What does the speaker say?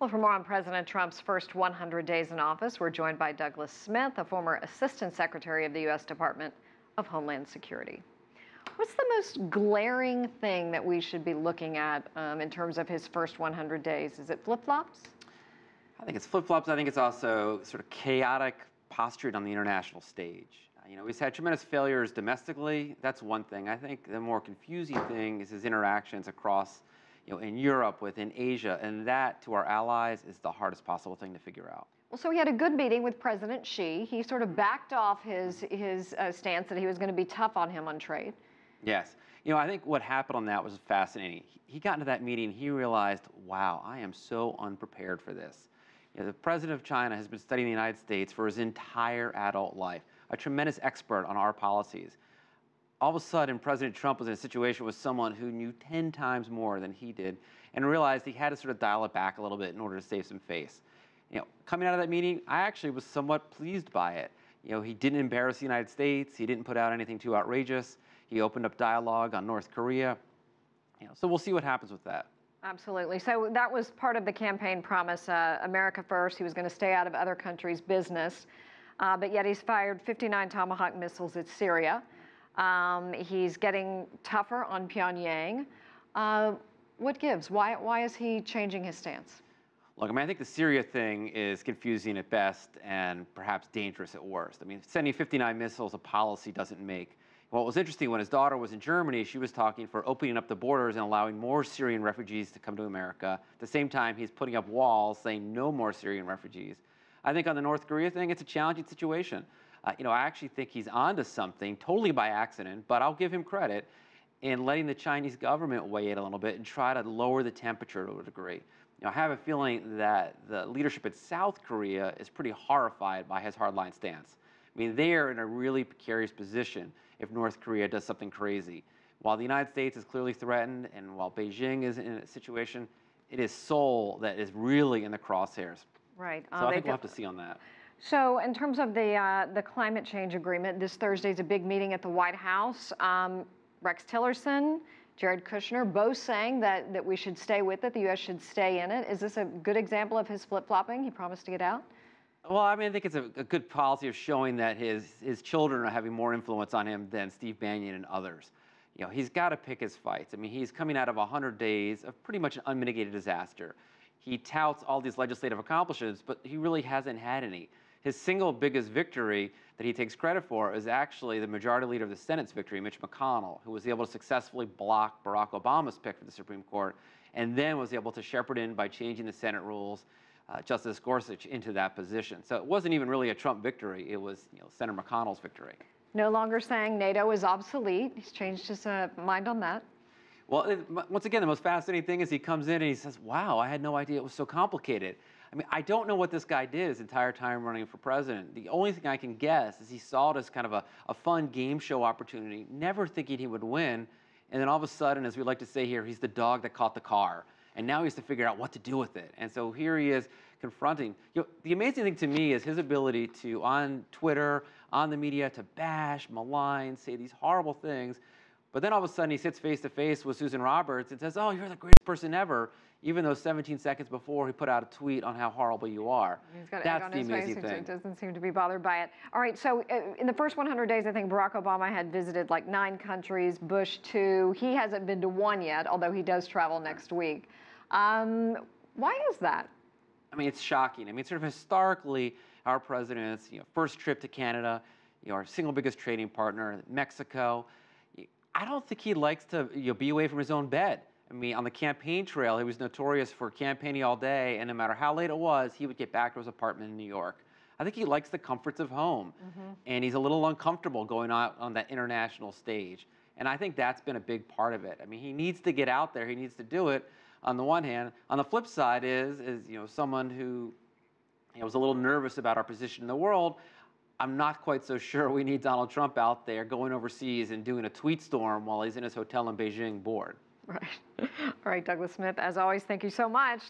Well, for more on President Trump's first 100 days in office, we're joined by Douglas Smith, a former Assistant Secretary of the U.S. Department of Homeland Security. What's the most glaring thing that we should be looking at in terms of his first 100 days? Is it flip-flops? I think it's flip-flops. I think it's also sort of chaotic posturing on the international stage. He's had tremendous failures domestically. That's one thing. I think the more confusing thing is his interactions across, in Europe, within Asia, and that, to our allies, is the hardest possible thing to figure out. Well, so he had a good meeting with President Xi. He sort of backed off his stance that he was going to be tough on him on trade. Yes. I think what happened on that was fascinating. He got into that meeting, he realized, wow, I am so unprepared for this. The president of China has been studying the United States for his entire adult life, a tremendous expert on our policies. All of a sudden, President Trump was in a situation with someone who knew 10 times more than he did and realized he had to sort of dial it back a little bit in order to save some face. Coming out of that meeting, I actually was somewhat pleased by it. He didn't embarrass the United States. He didn't put out anything too outrageous. He opened up dialogue on North Korea. So we'll see what happens with that. Absolutely. So that was part of the campaign promise, America first. He was going to stay out of other countries' business. But yet he's fired 59 Tomahawk missiles at Syria. He's getting tougher on Pyongyang. What gives? Why is he changing his stance? Look, I think the Syria thing is confusing at best and perhaps dangerous at worst. Sending 59 missiles a policy doesn't make. What was interesting, when his daughter was in Germany, she was talking for opening up the borders and allowing more Syrian refugees to come to America. At the same time, he's putting up walls saying no more Syrian refugees. I think on the North Korea thing, it's a challenging situation. I actually think he's onto something, totally by accident, but I'll give him credit in letting the Chinese government weigh in a little bit and try to lower the temperature to a degree. I have a feeling that the leadership in South Korea is pretty horrified by his hardline stance. They are in a really precarious position if North Korea does something crazy. While the United States is clearly threatened and while Beijing is in a situation, it is Seoul that is really in the crosshairs. Right. So I think we'll have to see on that. So in terms of the climate change agreement, this Thursday is a big meeting at the White House. Rex Tillerson, Jared Kushner, both saying that we should stay with it, the U.S. should stay in it. Is this a good example of his flip-flopping? He promised to get out? Well, I think it's a good policy of showing that his children are having more influence on him than Steve Bannon and others. He's got to pick his fights. He's coming out of 100 days of pretty much an unmitigated disaster. He touts all these legislative accomplishments, but he really hasn't had any. His single biggest victory that he takes credit for is actually the majority leader of the Senate's victory, Mitch McConnell, who was able to successfully block Barack Obama's pick for the Supreme Court, and then was able to shepherd in by changing the Senate rules Justice Gorsuch into that position. So it wasn't even really a Trump victory. It was Senator McConnell's victory. No longer saying NATO is obsolete. He's changed his mind on that. Well, once again, the most fascinating thing is he comes in and he says, wow, I had no idea it was so complicated. I don't know what this guy did his entire time running for president. The only thing I can guess is he saw it as kind of a fun game show opportunity, never thinking he would win. And then all of a sudden, as we like to say here, he's the dog that caught the car. And now he has to figure out what to do with it. And so here he is confronting. The amazing thing to me is his ability to, on Twitter, on the media, to bash, malign, say these horrible things. But then all of a sudden he sits face to face with Susan Roberts and says, oh, you're the greatest person ever, even though 17 seconds before he put out a tweet on how horrible you are. He's got egg on his face. He doesn't seem to be bothered by it. All right, so in the first 100 days, I think Barack Obama had visited like 9 countries, Bush 2. He hasn't been to one yet, although he does travel next week. Why is that? It's shocking. sort of historically, our president's first trip to Canada, our single biggest trading partner, Mexico. I don't think he likes to be away from his own bed. On the campaign trail, he was notorious for campaigning all day, and no matter how late it was, he would get back to his apartment in New York. I think he likes the comforts of home, and he's a little uncomfortable going out on that international stage. And I think that's been a big part of it. He needs to get out there. He needs to do it. On the one hand, on the flip side is someone who was a little nervous about our position in the world. I'm not quite so sure we need Donald Trump out there going overseas and doing a tweet storm while he's in his hotel in Beijing bored. Right. All right, Douglas Smith, as always, thank you so much.